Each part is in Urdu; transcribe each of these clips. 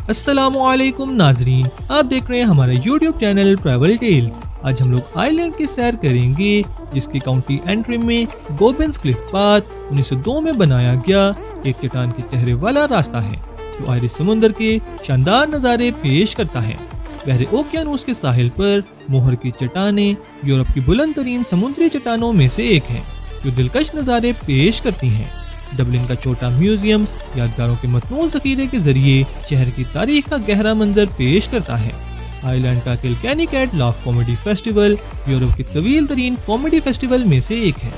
السلام علیکم ناظرین، آپ دیکھ رہے ہیں ہمارا یوٹیوب چینل ٹریول ٹیلز۔ آج ہم لوگ آئرلینڈ کی سیر کریں گے، جس کی کاؤنٹی اینٹری میں گوبنز کلف پاتھ 1902 میں بنایا گیا ایک چٹان کے چہرے والا راستہ ہے جو آئرش سمندر کے شاندار نظارے پیش کرتا ہے۔ بحر اوقیانوس کے ساحل پر موہر کی چٹانیں یورپ کی بلند ترین سمندری چٹانوں میں سے ایک ہیں جو دلکش نظارے پیش کرتی ہیں۔ ڈبلن کا چھوٹا میوزیم یادگاروں کے متنوع ذخیرے کے ذریعے شہر کی تاریخ کا گہرا منظر پیش کرتا ہے۔ آئرلینڈ کا Kilkenny cat laugh comedy festival Europe کے طویل ترین کامیڈی فیسٹیول میں سے ایک ہے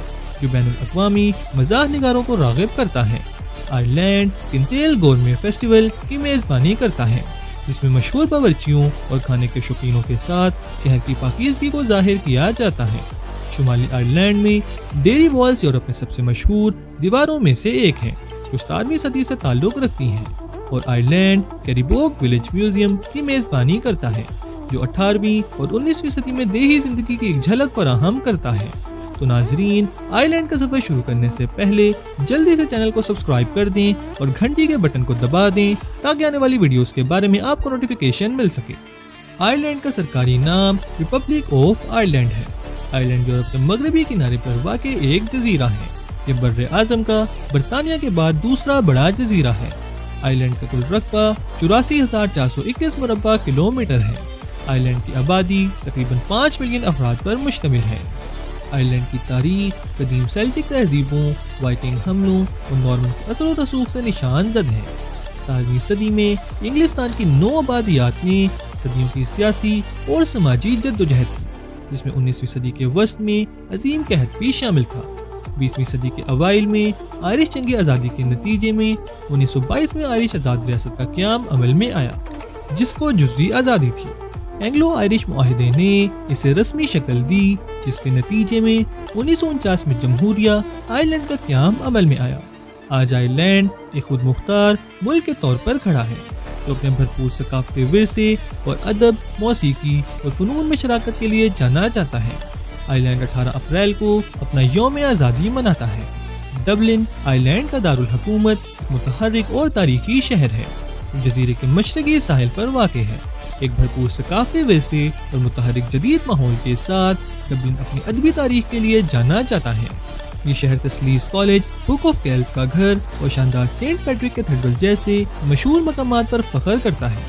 جو بین الاقوامی مزاح نگاروں کو راغب کرتا ہے۔ آئرلینڈ کنسیل گورمے فیسٹیول کی میزبانی کرتا ہے، جس میں مشہور باورچیوں اور کھانے کے شوقینوں کے ساتھ شہر کی پاکیزگی کو ظاہر کیا جاتا ہے۔ شمالی آئرلینڈ میں ڈیری والز یورپ میں سب سے مشہور دیواروں میں سے ایک ہیں جو 17ویں صدی سے تعلق رکھتی ہیں، اور آئرلینڈ کیریبوک ولیج میوزیم کی میزبانی کرتا ہے جو 18ویں اور 19ویں صدی میں دیہی زندگی کی ایک جھلک فراہم کرتا ہے۔ تو ناظرین، آئرلینڈ کا سفر شروع کرنے سے پہلے جلدی سے چینل کو سبسکرائب کر دیں اور گھنٹی کے بٹن کو دبا دیں تاکہ آنے والی ویڈیوز کے بارے میں آپ کو نوٹیفیکیشن مل سکے۔ آئرلینڈ کا سرکاری نام ریپبلک آف آئرلینڈ ہے۔ آئرلینڈ یورپ کے مغربی کنارے پر واقع ایک جزیرہ ہے۔ یہ بر اعظم کا برطانیہ کے بعد دوسرا بڑا جزیرہ ہے۔ آئرلینڈ کا کل رقبہ 84,421 مربع کلومیٹر ہے۔ آئرلینڈ کی آبادی تقریباً 5 ملین افراد پر مشتمل ہے۔ آئرلینڈ کی تاریخ قدیم سیلٹک تہذیبوں، وائکنگ حملوں اور نارمن کے اثر و رسوخ سے نشان زد ہے۔ 17ویں صدی میں انگلستان کی 9 آبادیات نے صدیوں کی سیاسی اور سماجی جدوجہد کی، جس میں 19ویں صدی کے وسط میں عظیم قحط بھی شامل تھا۔ 20ویں صدی کے اوائل میں آئرش جنگی آزادی کے نتیجے میں 1922 میں آئرش آزاد ریاست کا قیام عمل میں آیا، جس کو جزوی آزادی تھی۔ اینگلو آئرش معاہدے نے اسے رسمی شکل دی، جس کے نتیجے میں 1949 میں جمہوریہ آئرلینڈ کا قیام عمل میں آیا۔ آج آئرلینڈ ایک خود مختار ملک کے طور پر کھڑا ہے جو اپنے بھرپور ثقافتی ورثے اور ادب، موسیقی اور فنون میں شراکت کے لیے جانا جاتا ہے۔ آئرلینڈ 18 اپریل کو اپنا یوم آزادی مناتا ہے۔ ڈبلن آئرلینڈ کا دارالحکومت متحرک اور تاریخی شہر ہے جو جزیرے کے مشرقی ساحل پر واقع ہے۔ ایک بھرپور ثقافتی ورثے اور متحرک جدید ماحول کے ساتھ ڈبلن اپنی ادبی تاریخ کے لیے جانا جاتا ہے۔ یہ شہر تسلیس کالج، بک آف کیلز کا گھر اور شاندار سینٹ پیٹرک کیتھیڈرل جیسے مشہور مقامات پر فخر کرتا ہے۔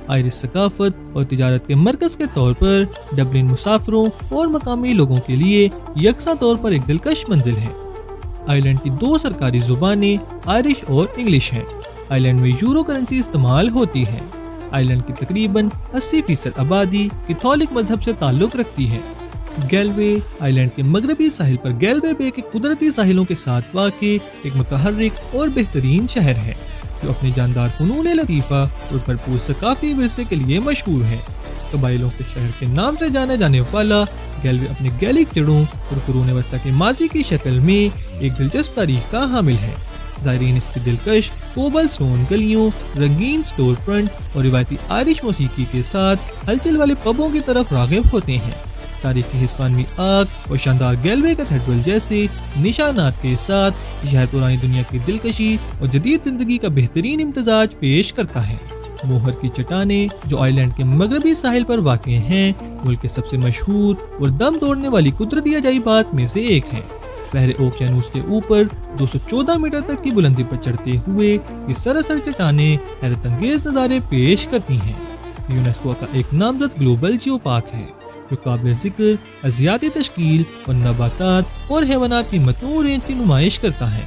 آئرش ثقافت اور تجارت کے مرکز کے طور پر ڈبلن مسافروں اور مقامی لوگوں کے لیے یکساں طور پر ایک دلکش منزل ہے۔ آئرلینڈ کی 2 سرکاری زبانیں آئرش اور انگلش ہیں۔ آئرلینڈ میں یورو کرنسی استعمال ہوتی ہے۔ آئرلینڈ کی تقریباً 80% آبادی کیتھولک مذہب سے تعلق رکھتی ہے۔ گیلوے آئرلینڈ کے مغربی ساحل پر گیلوے بے کے قدرتی ساحلوں کے ساتھ واقع ایک متحرک اور بہترین شہر ہے جو اپنے جاندار فنون لطیفہ اور بھرپور ثقافتی ورثے کے لیے مشہور ہے۔ قبائلوں کے شہر کے نام سے جانے جانے والا گیلوے اپنے گیلک جڑوں اور قرون وسطیٰ کے ماضی کی شکل میں ایک دلچسپ تاریخ کا حامل ہے۔ زائرین اس کی دلکش کوبل سٹون گلیوں، رنگین سٹور فرنٹ اور روایتی آئرش موسیقی کے ساتھ ہلچل والے پبوں کی طرف راغب ہوتے ہیں۔ تاریخی ہسپانوی آرک اور شاندار گیلوے کیتھیڈرل جیسے نشانات کے ساتھ شہر پرانی دنیا کی دلکشی اور جدید زندگی کا بہترین امتزاج پیش کرتا ہے۔ موہر کی چٹانیں جو آئرلینڈ کے مغربی ساحل پر واقع ہیں، ملک کے سب سے مشہور اور دم توڑنے والی قدرتی عجائبات میں سے ایک ہیں۔ بحر اوقیانوس کے اوپر 214 میٹر تک کی بلندی پر چڑھتے ہوئے یہ سراسر چٹانیں حیرت انگیز نظارے پیش کرتی ہیں۔ یونیسکو کا ایک نامزد گلوبل جیو پارک ہے جو قابل ذکر ارضیاتی تشکیل اور نباتات اور حیوانات کی متنوع رینج کی نمائش کرتا ہے۔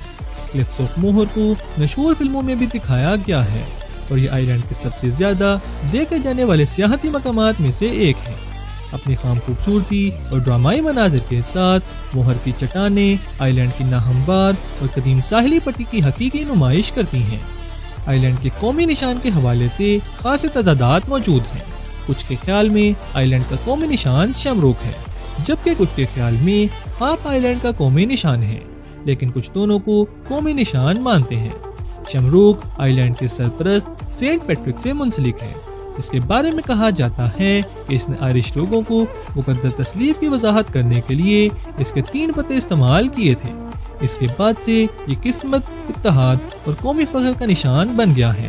کلفز آف موہر کو مشہور فلموں میں بھی دکھایا گیا ہے اور یہ آئرلینڈ کے سب سے زیادہ دیکھے جانے والے سیاحتی مقامات میں سے ایک ہے۔ اپنی خام خوبصورتی اور ڈرامائی مناظر کے ساتھ موہر کی چٹانیں آئرلینڈ کی ناہموار اور قدیم ساحلی پٹی کی حقیقی نمائش کرتی ہیں۔ آئرلینڈ کے قومی نشان کے حوالے سے خاص تضادات موجود ہیں۔ کچھ کے خیال میں آئرلینڈ کا قومی نشان شمروک ہے، جبکہ کچھ کے خیال میں ہاپ آئرلینڈ کا قومی نشان ہے، لیکن کچھ دونوں کو قومی نشان مانتے ہیں۔ شمروک آئرلینڈ کے سرپرست سینٹ پیٹرک سے منسلک ہے، جس کے بارے میں کہا جاتا ہے کہ اس نے آئرش لوگوں کو مقدس تسلیف کی وضاحت کرنے کے لیے اس کے 3 پتے استعمال کیے تھے۔ اس کے بعد سے یہ قسمت، اتحاد اور قومی فخر کا نشان بن گیا ہے۔